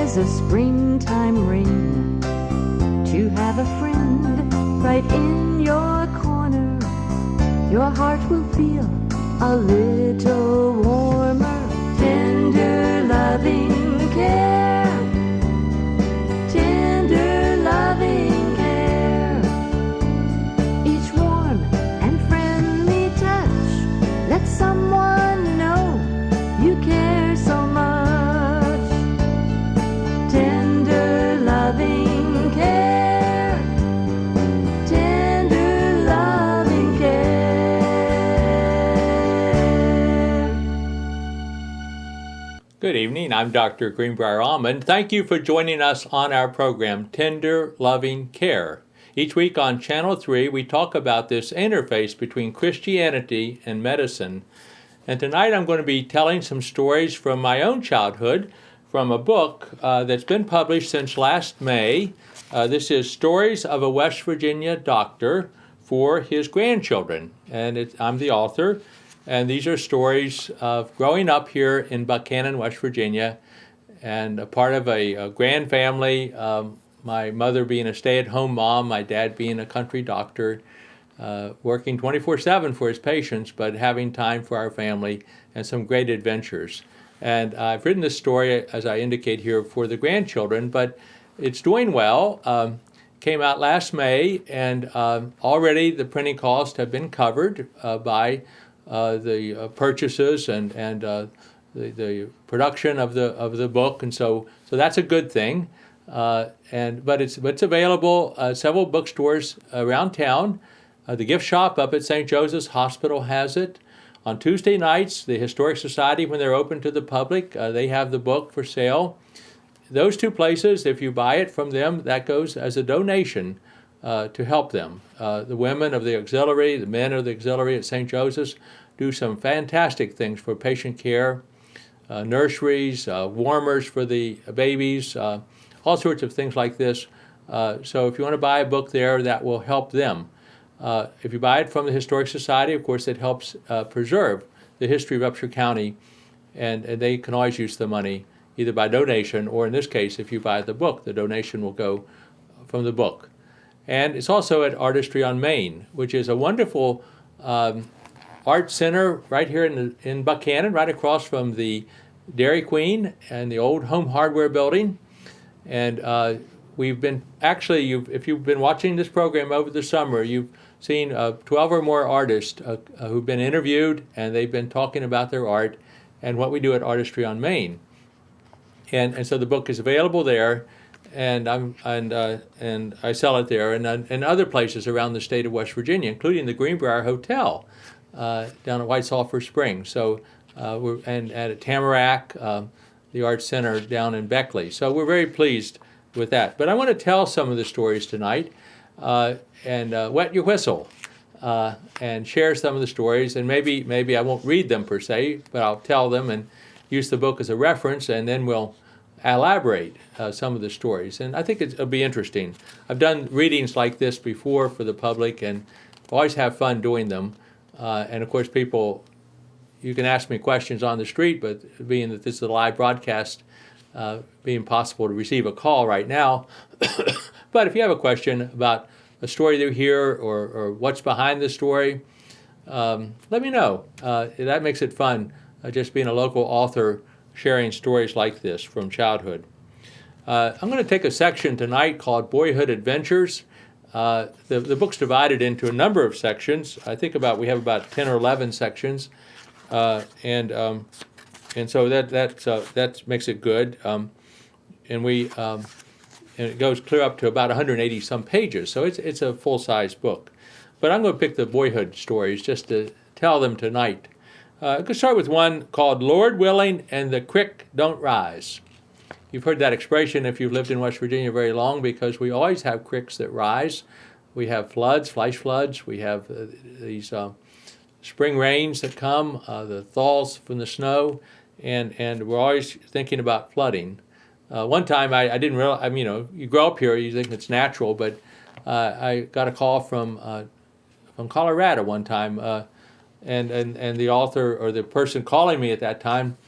as a springtime rain, to have a friend right in your corner. Your heart will feel a little warmer. Tender loving care, tender loving care. Each warm and friendly touch lets someone know you care so much. Tender loving care, tender loving care. Good evening. I'm Dr. Greenbrier Almond. Thank you for joining us on our program, Tender Loving Care. Each week on Channel 3, we talk about this interface between Christianity and medicine. And tonight I'm going to be telling some stories from my own childhood from a book that's been published since last May. This is Stories of a West Virginia Doctor for His Grandchildren. And I'm the author. And these are stories of growing up here in Buchanan, West Virginia, and a part of a grand family, my mother being a stay-at-home mom, my dad being a country doctor, working 24/7 for his patients, but having time for our family and some great adventures. And I've written this story, as I indicate here, for the grandchildren, but it's doing well. Came out last May, and already the printing costs have been covered by the purchases and the production of the book, and so that's a good thing. But it's available several bookstores around town. The gift shop up at St. Joseph's Hospital has it. On Tuesday nights, the Historic Society, when they're open to the public, they have the book for sale. Those two places, if you buy it from them, that goes as a donation to help them. The women of the auxiliary, the men of the auxiliary at St. Joseph's do some fantastic things for patient care, nurseries, warmers for the babies, all sorts of things like this. So if you want to buy a book there, that will help them. If you buy it from the Historic Society, of course, it helps preserve the history of Upshur County, and they can always use the money either by donation or, in this case, if you buy the book, the donation will go from the book. And it's also at Artistry on Main, which is a wonderful art center right here in Buchanan, right across from the Dairy Queen and the old Home Hardware building. And we've been, actually, if you've been watching this program over the summer, you've seen 12 or more artists who've been interviewed, and they've been talking about their art and what we do at Artistry on Main. And so the book is available there, and I sell it there and other places around the state of West Virginia, including the Greenbrier Hotel down at White Sulphur Springs. So and at Tamarack, the Art Center down in Beckley. So we're very pleased with that. But I want to tell some of the stories tonight and wet your whistle and share some of the stories. And maybe I won't read them per se, but I'll tell them and use the book as a reference, and then we'll elaborate some of the stories. And I think it'll be interesting. I've done readings like this before for the public, and always have fun doing them. And of course, you can ask me questions on the street, but being that this is a live broadcast, being possible to receive a call right now. But if you have a question about a story you hear or what's behind the story, let me know. That makes it fun, just being a local author sharing stories like this from childhood. I'm going to take a section tonight called Boyhood Adventures. The book's divided into a number of sections. I think we have about 10 or 11 sections, and so that makes it good. And it goes clear up to about 180 some pages. So it's a full-size book. But I'm going to pick the boyhood stories just to tell them tonight. I could start with one called Lord Willing and the Crick Don't Rise. You've heard that expression if you've lived in West Virginia very long, because we always have cricks that rise. We have floods, flash floods. We have these spring rains that come, the thaws from the snow, and we're always thinking about flooding. One time I didn't realize, you grow up here, you think it's natural, but I got a call from Colorado one time, and the author, or the person calling me at that time,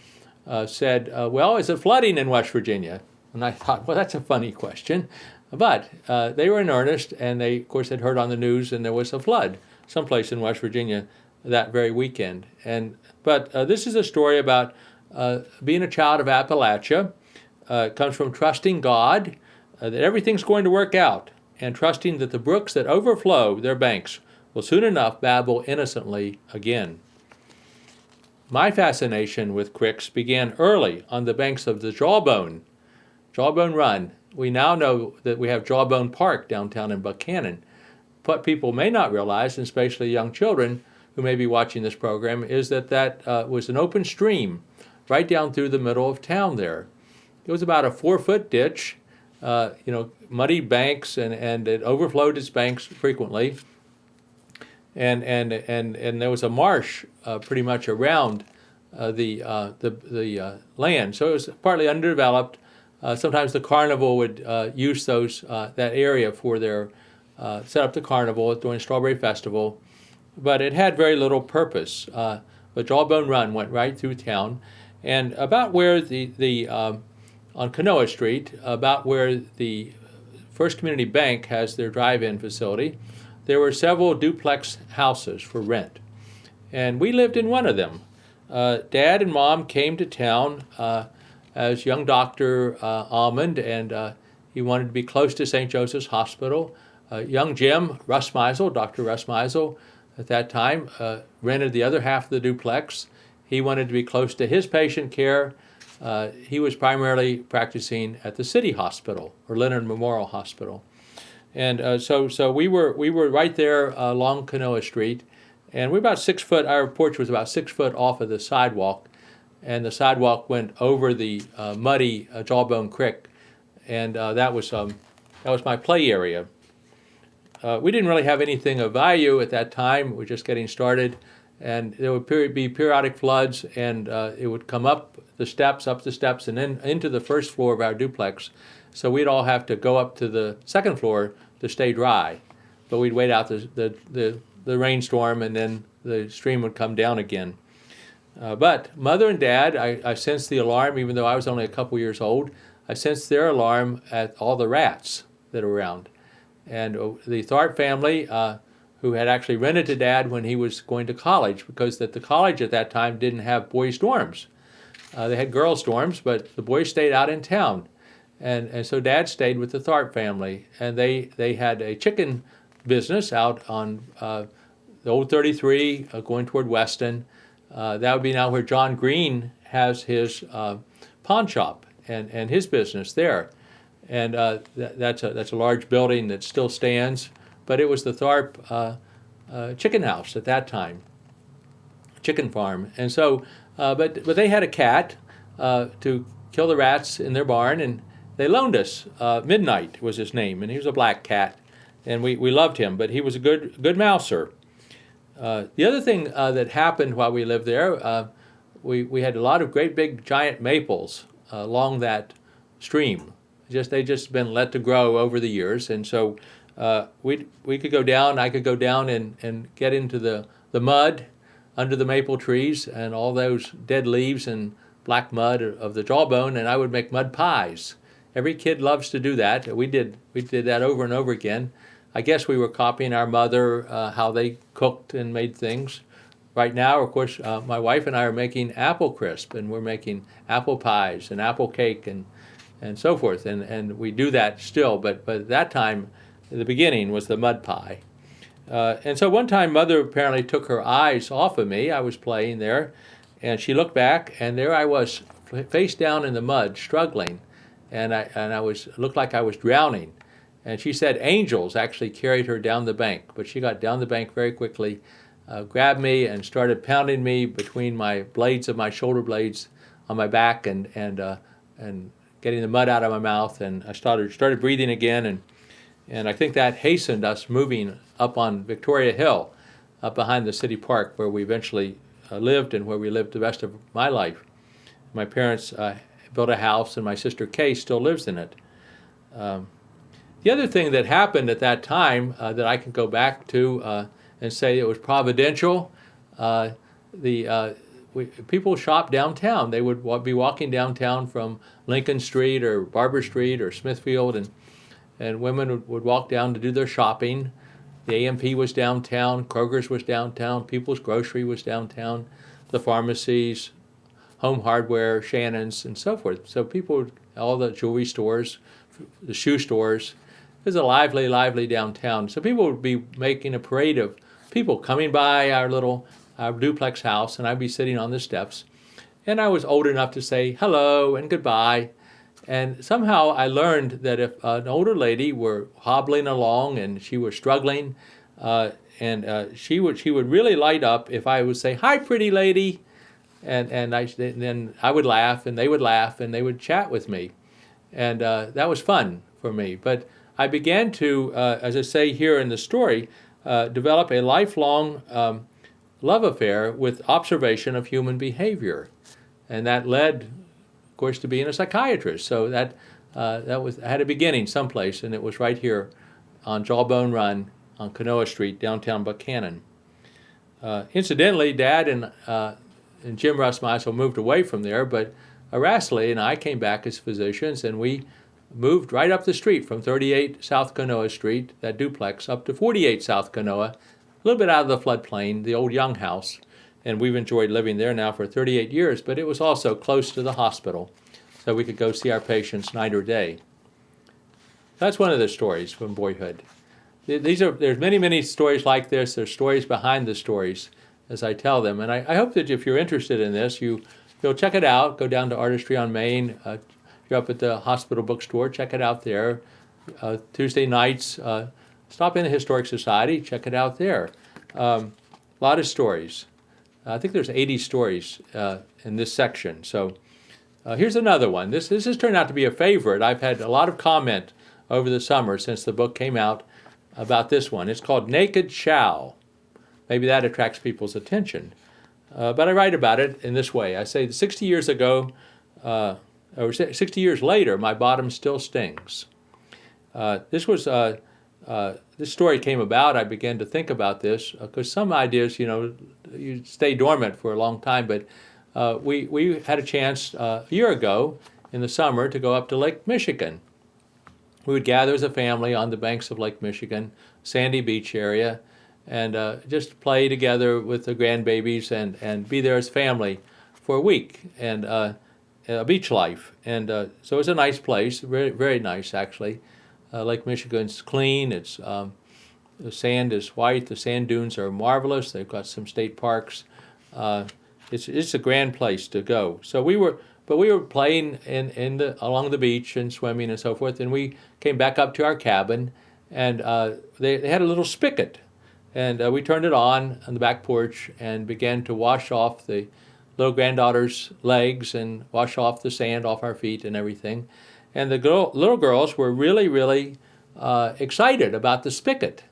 said, well, is it flooding in West Virginia? And I thought, well, that's a funny question. But they were in earnest, and they, of course, had heard on the news, and there was a flood someplace in West Virginia that very weekend. But this is a story about being a child of Appalachia. It comes from trusting God, that everything's going to work out, and trusting that the brooks that overflow their banks will soon enough babble innocently again. My fascination with cricks began early on the banks of the Jawbone Run. We now know that we have Jawbone Park downtown in Buchanan. What people may not realize, and especially young children who may be watching this program, is that was an open stream right down through the middle of town there. It was about a 4-foot ditch, muddy banks, and it overflowed its banks frequently. And there was a marsh pretty much around the land, so it was partly underdeveloped. Sometimes the carnival would use that area for their set up the carnival during Strawberry Festival, but it had very little purpose. But Jawbone Run went right through town, and about where on Canoa Street, about where the First Community Bank has their drive-in facility, there were several duplex houses for rent, and we lived in one of them. Dad and Mom came to town as young Dr. Almond, and he wanted to be close to St. Joseph's Hospital. Young Jim Russ-Meisel, Dr. Russ-Meisel, at that time, rented the other half of the duplex. He wanted to be close to his patient care. He was primarily practicing at the City Hospital, or Leonard Memorial Hospital. And so we were right there along Canoa Street, and we're about 6 foot. Our porch was about 6 foot off of the sidewalk, and the sidewalk went over the muddy Jawbone Creek, and that was my play area. We didn't really have anything of value at that time. We were just getting started, and there would be periodic floods, and it would come up the steps, and then into the first floor of our duplex. So we'd all have to go up to the second floor to stay dry, but we'd wait out the rainstorm, and then the stream would come down again. But Mother and Dad, I sensed the alarm, even though I was only a couple years old. I sensed their alarm at all the rats that were around. And the Tharp family, who had actually rented to Dad when he was going to college, because the college at that time didn't have boys' dorms. They had girls' dorms, but the boys stayed out in town. And so Dad stayed with the Tharp family, and they had a chicken business out on the old 33 going toward Weston. That would be now where John Green has his pawn shop and his business there. And that's a large building that still stands, but it was the Tharp chicken house at that time, chicken farm. And so, but they had a cat to kill the rats in their barn, and they loaned us. Midnight was his name, and he was a black cat, and we loved him, but he was a good mouser. The other thing that happened while we lived there, we had a lot of great big giant maples along that stream. They just been let to grow over the years, and so we could go down. I could go down and get into the mud under the maple trees and all those dead leaves and black mud of the Jawbone, and I would make mud pies. Every kid loves to do that. We did that over and over again. I guess we were copying our mother, how they cooked and made things. Right now, of course, my wife and I are making apple crisp, and we're making apple pies and apple cake and so forth. And we do that still, but at that time, the beginning was the mud pie. And so one time, Mother apparently took her eyes off of me. I was playing there, and she looked back, and there I was, face down in the mud, struggling, and I looked like I was drowning. And she said angels actually carried her down the bank, but she got down the bank very quickly, grabbed me and started pounding me between my blades of my shoulder blades on my back and getting the mud out of my mouth, and I started breathing again, and I think that hastened us moving up on Victoria Hill, up behind the city park where we eventually lived and where we lived the rest of my life. My parents built a house, and my sister Kay still lives in it. The other thing that happened at that time that I can go back to and say it was providential, people shop downtown. They would be walking downtown from Lincoln Street or Barber Street or Smithfield, and women would walk down to do their shopping. The A&P was downtown, Kroger's was downtown, People's Grocery was downtown, the pharmacies, Home Hardware, Shannon's, and so forth. So people, all the jewelry stores, the shoe stores, it was a lively downtown. So people would be making a parade of people coming by our duplex house, and I'd be sitting on the steps. And I was old enough to say hello and goodbye. And somehow I learned that if an older lady were hobbling along and she was struggling, she would really light up if I would say, "Hi, pretty lady," and then I would laugh and they would chat with me, and that was fun for me. But I began to, as I say here in the story, develop a lifelong love affair with observation of human behavior, and that led, of course, to being a psychiatrist. So that had a beginning someplace, and it was right here on Jawbone Run on Kanoa Street, downtown Buchanan. Incidentally, Dad and Jim Russmeisel moved away from there, but Aracely and I came back as physicians, and we moved right up the street from 38 South Kanoa Street, that duplex, up to 48 South Kanoa, a little bit out of the floodplain, the old Young House. And we've enjoyed living there now for 38 years, but it was also close to the hospital, so we could go see our patients night or day. That's one of the stories from boyhood. There's many stories like this. There's stories behind the stories as I tell them. And I hope that if you're interested in this, you'll check it out. Go down to Artistry on Main. If you're up at the hospital bookstore, check it out there. Tuesday nights, stop in the Historic Society, check it out there. A lot of stories. I think there's 80 stories in this section. So here's another one. This has turned out to be a favorite. I've had a lot of comment over the summer since the book came out about this one. It's called Naked Chow. Maybe that attracts people's attention. But I write about it in this way. I say 60 years ago, or 60 years later, my bottom still stings. This story came about. I began to think about this because some ideas, you stay dormant for a long time. But we had a chance a year ago in the summer to go up to Lake Michigan. We would gather as a family on the banks of Lake Michigan, sandy beach area, and just play together with the grandbabies and be there as family for a week and beach life. And so it's a nice place, very, very nice actually. Lake Michigan's clean. It's the sand is white. The sand dunes are marvelous. They've got some state parks. It's a grand place to go. So we were playing along the beach and swimming and so forth. And we came back up to our cabin, and they had a little spigot, and we turned it on the back porch and began to wash off the little granddaughter's legs and wash off the sand off our feet and everything. And the little girls were really, really excited about the spigot.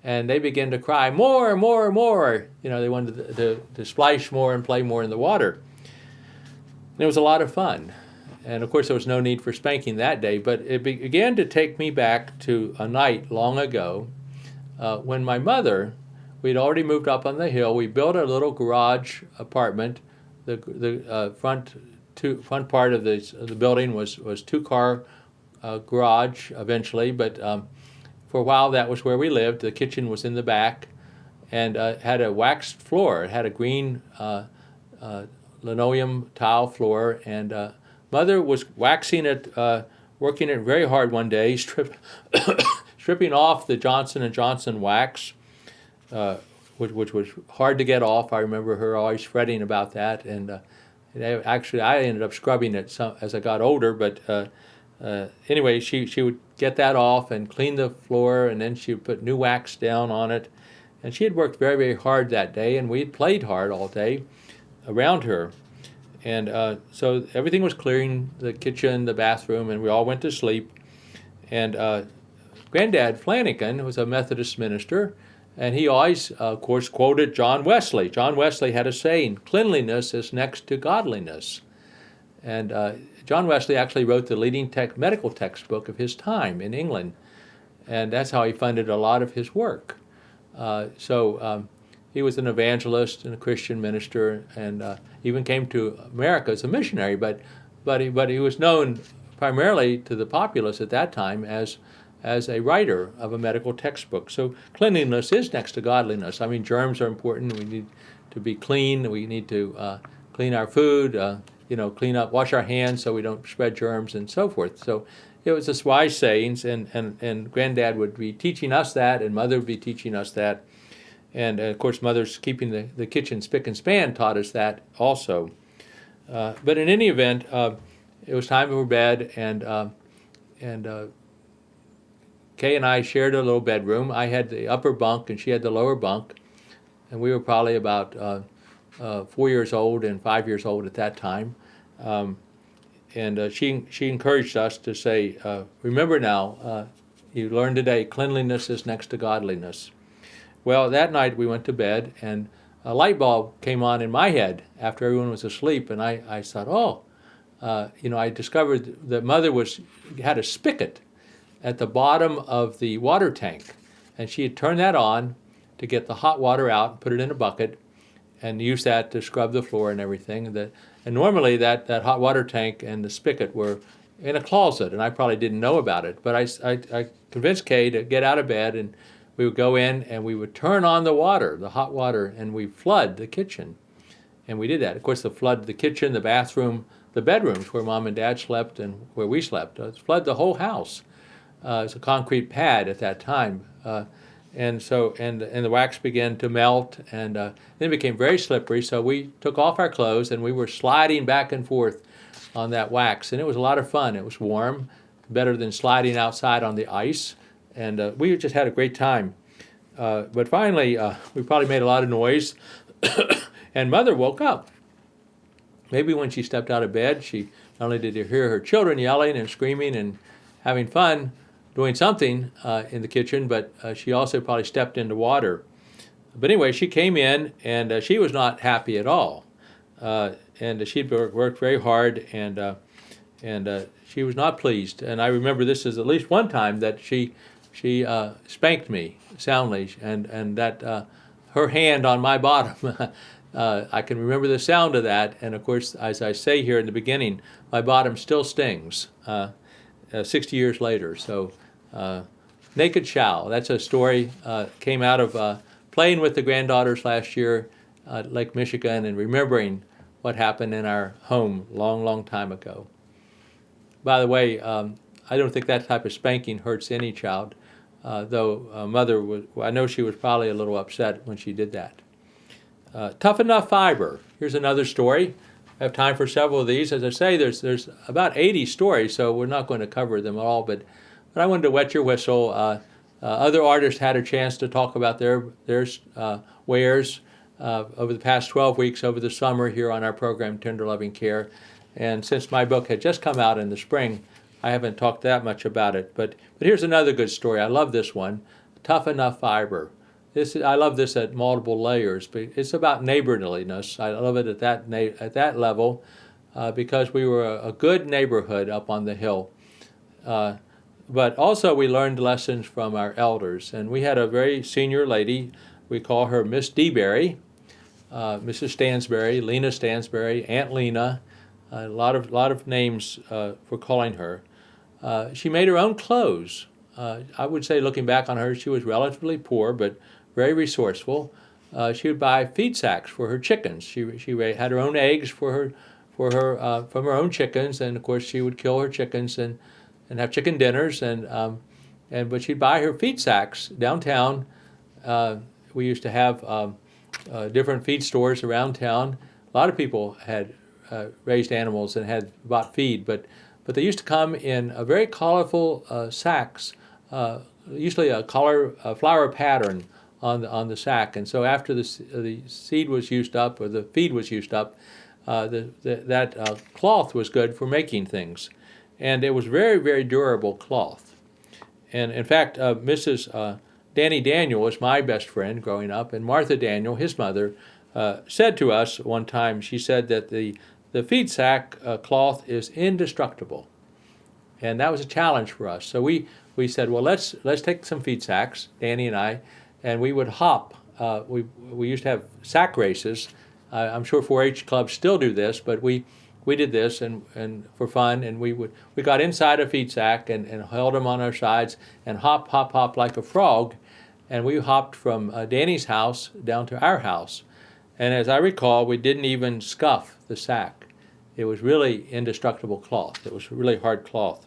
And they began to cry, more, more, more. They wanted to splash more and play more in the water. And it was a lot of fun. And of course, there was no need for spanking that day, but it began to take me back to a night long ago when my mother, we'd already moved up on the hill. We built a little garage apartment. The front part of the building was two-car garage eventually, but for a while that was where we lived. The kitchen was in the back and had a waxed floor. It had a green linoleum tile floor, and Mother was waxing it, working it very hard one day, stripping off the Johnson & Johnson wax, which was hard to get off. I remember her always fretting about that, and actually I ended up scrubbing it as I got older, but anyway, she would get that off and clean the floor, and then she would put new wax down on it. And she had worked very, very hard that day, and we had played hard all day around her. And so everything was clearing, the kitchen, the bathroom, and we all went to sleep. And Granddad Flanagan was a Methodist minister, and he always, of course, quoted John Wesley. John Wesley had a saying, "Cleanliness is next to godliness." And John Wesley actually wrote the leading medical textbook of his time in England, and that's how he funded a lot of his work. So he was an evangelist and a Christian minister, and even came to America as a missionary. But he was known primarily to the populace at that time as a writer of a medical textbook. So cleanliness is next to godliness. I mean, germs are important. We need to be clean. We need to clean our food. Clean up, wash our hands so we don't spread germs and so forth. So it was just wise sayings, and Granddad would be teaching us that, and Mother would be teaching us that. And of course, Mother's keeping the kitchen spick and span taught us that also. But in any event, it was time for bed, and Kay and I shared a little bedroom. I had the upper bunk, and she had the lower bunk, and we were probably about 4 years old and 5 years old at that time. She encouraged us to say, remember now, you learned today, cleanliness is next to godliness. Well, that night we went to bed, and a light bulb came on in my head after everyone was asleep, and I thought, I discovered that Mother had a spigot at the bottom of the water tank, and she had turned that on to get the hot water out and put it in a bucket, and use that to scrub the floor and everything. And normally that hot water tank and the spigot were in a closet, and I probably didn't know about it. But I convinced Kay to get out of bed, and we would go in and we would turn on the water, the hot water, and we flood the kitchen. And we did that. Of course, flood the kitchen, the bathroom, the bedrooms where Mom and Dad slept and where we slept. Flood the whole house. It's a concrete pad at that time. And the wax began to melt, and then it became very slippery. So we took off our clothes, and we were sliding back and forth on that wax, and it was a lot of fun. It was warm, better than sliding outside on the ice, and we just had a great time. But finally, we probably made a lot of noise, and Mother woke up. Maybe when she stepped out of bed, she not only did hear her children yelling and screaming and having fun, doing something in the kitchen, but she also probably stepped into water. But anyway, she came in, and she was not happy at all. And she'd worked very hard, and she was not pleased. And I remember this is at least one time that she spanked me soundly, and that her hand on my bottom, I can remember the sound of that. And of course, as I say here in the beginning, my bottom still stings 60 years later. So Naked Chow, that's a story, came out of playing with the granddaughters last year at Lake Michigan and remembering what happened in our home long time ago. By the way, I don't think that type of spanking hurts any child, though Mother I know she was probably a little upset when she did that. Tough Enough Fiber. Here's another story. I have time for several of these. As I say, there's about 80 stories, so we're not going to cover them all, but I wanted to wet your whistle. Other artists had a chance to talk about their wares over the past 12 weeks over the summer here on our program, Tender Loving Care. And since my book had just come out in the spring, I haven't talked that much about it. But here's another good story. I love this one, Tough Enough Fiber. I love this at multiple layers, but it's about neighborliness. I love it at that level because we were a good neighborhood up on the hill. But also we learned lessons from our elders. And we had a very senior lady. We call her Miss DeBerry, Mrs. Stansberry, Lena Stansberry, Aunt Lena, a lot of names for calling her. She made her own clothes. I would say, looking back on her, she was relatively poor, but very resourceful. She would buy feed sacks for her chickens. She had her own eggs from her own chickens, and of course she would kill her chickens and have chicken dinners. But she'd buy her feed sacks downtown. We used to have different feed stores around town. A lot of people had raised animals and had bought feed, but they used to come in a very colorful sacks, usually a flower pattern on the sack. And so after the seed was used up, or the feed was used up, that cloth was good for making things. And it was very, very durable cloth. And in fact, Mrs. Danny Daniel was my best friend growing up, and Martha Daniel, his mother, said to us one time, she said that the feed sack cloth is indestructible. And that was a challenge for us. So we said, well, let's take some feed sacks, Danny and I, and we would hop we used to have sack races. I'm sure 4-H clubs still do this, but we did this and for fun, and we got inside a feed sack and held them on our sides and hop like a frog, and we hopped from Danny's house down to our house. And as I recall, we didn't even scuff the sack. It was really indestructible cloth. It was really hard cloth.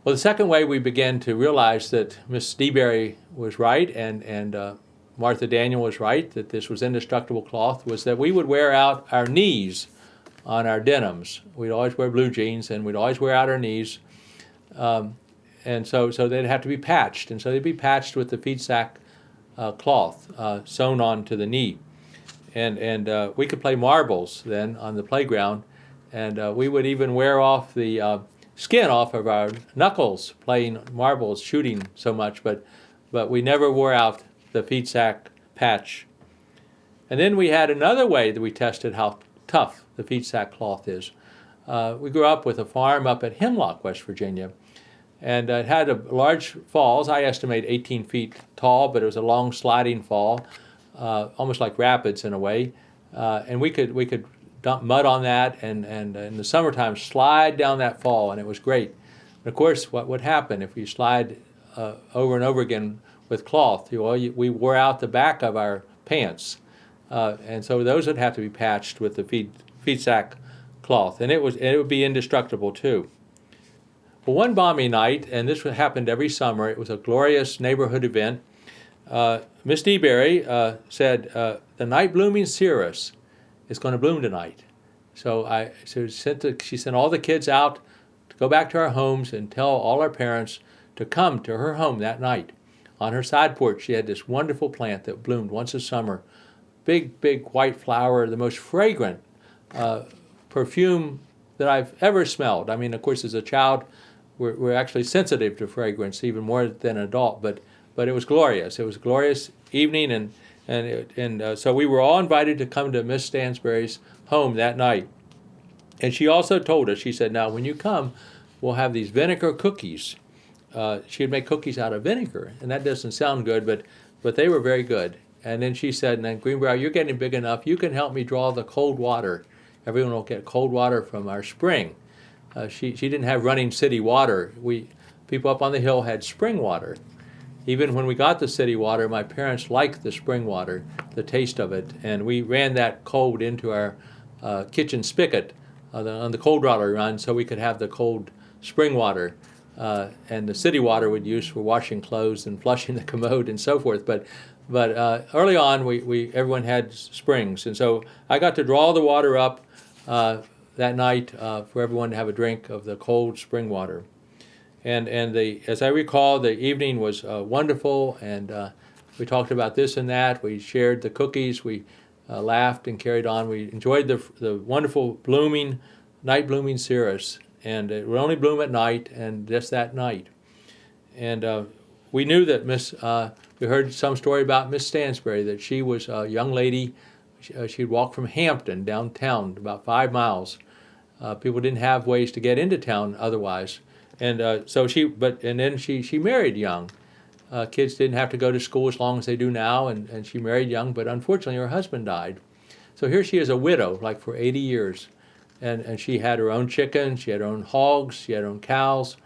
Well, the second way we began to realize that Miss DeBerry was right and Martha Daniel was right, that this was indestructible cloth, was that we would wear out our knees on our denims. We'd always wear blue jeans, and we'd always wear out our knees. And so they'd have to be patched. And so they'd be patched with the feed sack cloth sewn onto the knee. And we could play marbles then on the playground, and we would even wear off the skin off of our knuckles playing marbles, shooting so much, but we never wore out the feed sack patch. And then we had another way that we tested how tough the feed sack cloth is. We grew up with a farm up at Hemlock, West Virginia, and it had large falls. I estimate 18 feet tall, but it was a long sliding fall, almost like rapids in a way. And we could dump mud on that, and in the summertime slide down that fall, and it was great. And of course, what would happen if you slide over and over again with cloth? We wore out the back of our pants, and so those would have to be patched with the feed sack cloth, and it would be indestructible too. Well, one balmy night, and this happened every summer, it was a glorious neighborhood event. Miss DeBerry said, the night blooming cereus is going to bloom tonight. So she sent all the kids out to go back to our homes and tell all our parents to come to her home that night. On her side porch, she had this wonderful plant that bloomed once a summer. Big white flower, the most fragrant perfume that I've ever smelled. I mean, of course, as a child, we're actually sensitive to fragrance even more than an adult, but it was glorious. It was a glorious evening, and so we were all invited to come to Miss Stansberry's home that night. And she also told us, she said, now when you come, we'll have these vinegar cookies. She would make cookies out of vinegar, and that doesn't sound good, but they were very good. And then she said, and then Greenbrier, you're getting big enough, you can help me draw the cold water. Everyone will get cold water from our spring. She didn't have running city water. People up on the hill had spring water. Even when we got the city water, my parents liked the spring water, the taste of it, and we ran that cold into our kitchen spigot on the cold water run so we could have the cold spring water. And the city water we'd use for washing clothes and flushing the commode and so forth. But early on, everyone had springs, and so I got to draw the water up that night for everyone to have a drink of the cold spring water. And as I recall, the evening was wonderful, and we talked about this and that. We shared the cookies. We laughed and carried on. We enjoyed the wonderful night blooming cereus, and it would only bloom at night, and just that night. And we knew that we heard some story about Miss Stansberry, that she was a young lady. She'd walk from Hampton downtown about 5 miles. People didn't have ways to get into town otherwise. And then she married young. Kids didn't have to go to school as long as they do now, and she married young, but unfortunately her husband died. So here she is a widow, like for 80 years. And she had her own chickens, she had her own hogs, she had her own cows,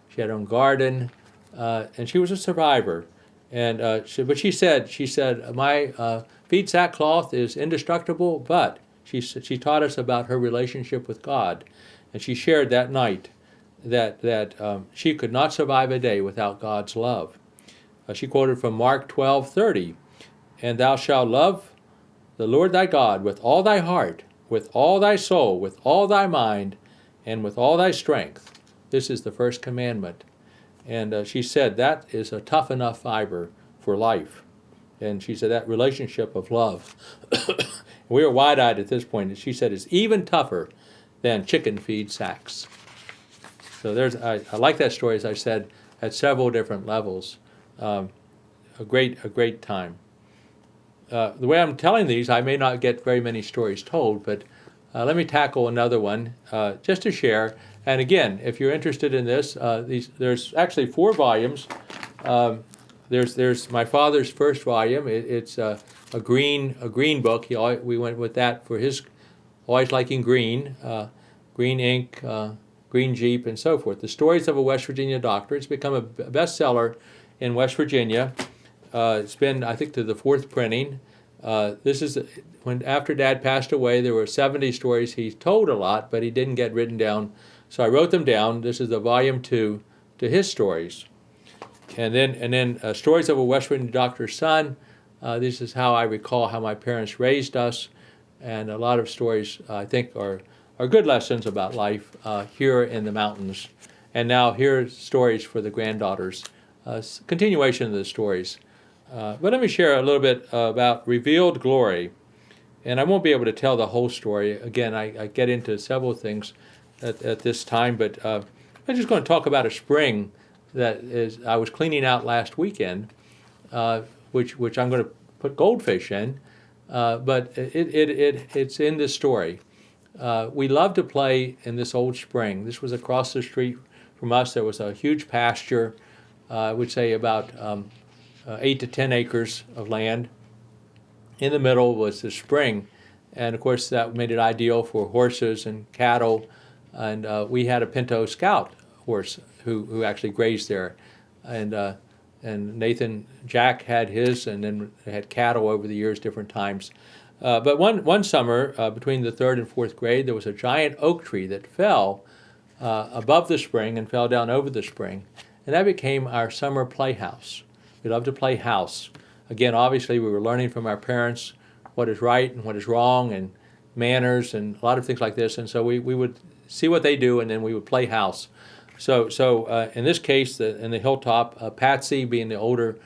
she had her own garden, and she was a survivor. And but she said, my feed sack cloth is indestructible, but she taught us about her relationship with God, and she shared that night that she could not survive a day without God's love. She quoted from Mark 12:30, and thou shalt love the Lord thy God with all thy heart, with all thy soul, with all thy mind, and with all thy strength. This is the first commandment. And she said that is a tough enough fiber for life. And she said that relationship of love. We were wide-eyed at this point, and she said it's even tougher than chicken feed sacks. So I like that story, as I said, at several different levels. A great time. The way I'm telling these, I may not get very many stories told, but let me tackle another one just to share. And again, if you're interested in this, there's actually 4 volumes. there's my father's first volume. It's a green book. We went with that for his always liking green, green ink, green Jeep, and so forth. The Stories of a West Virginia Doctor. It's become a bestseller in West Virginia. It's been, I think, to the 4th printing. This is when after Dad passed away, there were 70 stories he told a lot, but he didn't get written down. So I wrote them down. This is the volume 2 to his stories. And then Stories of a West Virginia Doctor's Son. This is how I recall how my parents raised us, and a lot of stories I think are good lessons about life here in the mountains. And now here's stories for the granddaughters, continuation of the stories. But let me share a little bit about Revealed Glory. And I won't be able to tell the whole story. Again, I get into several things at this time, but I'm just going to talk about a spring that I was cleaning out last weekend, which I'm going to put goldfish in, but it's in this story. We love to play in this old spring. This was across the street from us. There was a huge pasture, I would say about 8 to 10 acres of land. In the middle was the spring, and of course that made it ideal for horses and cattle, and we had a Pinto Scout horse who actually grazed there, and Nathan Jack had his, and then they had cattle over the years, different times. But one summer, between the 3rd and 4th grade, there was a giant oak tree that fell above the spring and fell down over the spring, and that became our summer playhouse. We loved to play house. Again, obviously, we were learning from our parents what is right and what is wrong, and manners, and a lot of things like this. And so we would see what they do, and then we would play house. So in this case, in the hilltop, Patsy, being the older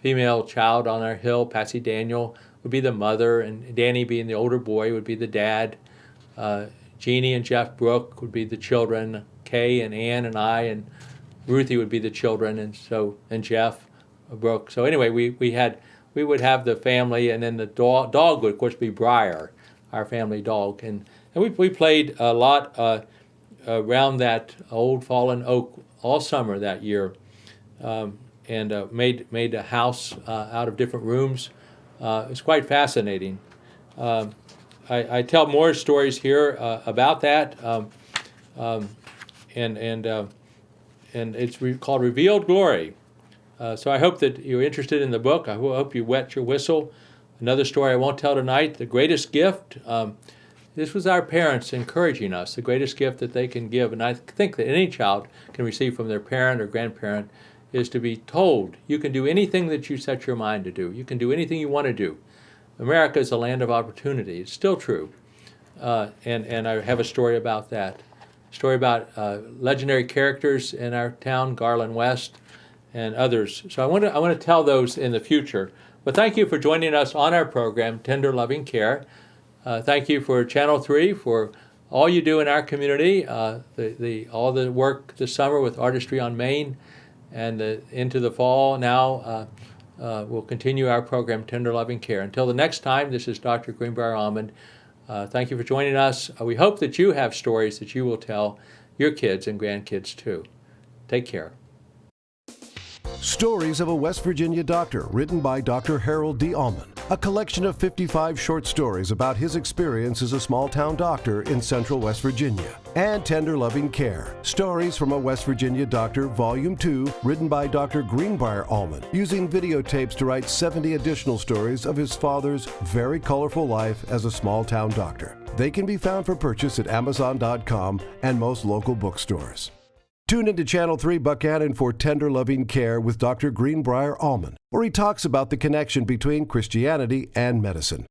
female child on our hill, Patsy Daniel, would be the mother, and Danny, being the older boy, would be the dad. Jeannie and Jeff Brooke would be the children. Kay and Ann and I and Ruthie would be the children, and Jeff Brooke. So anyway, we would have the family, and then the dog would, of course, be Briar, our family dog, and we played a lot around that old fallen oak all summer that year, and made a house out of different rooms. It's quite fascinating. I tell more stories here about that, and it's called Revealed Glory. So I hope that you're interested in the book. I hope you wet your whistle. Another story I won't tell tonight, The Greatest Gift. This was our parents encouraging us, the greatest gift that they can give, and I think that any child can receive from their parent or grandparent, is to be told you can do anything that you set your mind to do. You can do anything you want to do. America is a land of opportunity. It's still true. And I have a story about that. A story about legendary characters in our town, Garland West, and others. So I want to tell those in the future. But thank you for joining us on our program, Tender Loving Care. Thank you for Channel 3 for all you do in our community, all the work this summer with Artistry on Main, and into the fall now. We'll continue our program, Tender Loving Care. Until the next time, this is Dr. Greenbrier Almond. Thank you for joining us. We hope that you have stories that you will tell your kids and grandkids too. Take care. Stories of a West Virginia Doctor, written by Dr. Harold D. Allman. A collection of 55 short stories about his experience as a small-town doctor in central West Virginia. And Tender Loving Care, Stories from a West Virginia Doctor, Volume 2, written by Dr. Greenbrier Allman, using videotapes to write 70 additional stories of his father's very colorful life as a small-town doctor. They can be found for purchase at Amazon.com and most local bookstores. Tune into Channel 3 Buckhannon for Tender Loving Care with Dr. Greenbrier Allman, where he talks about the connection between Christianity and medicine.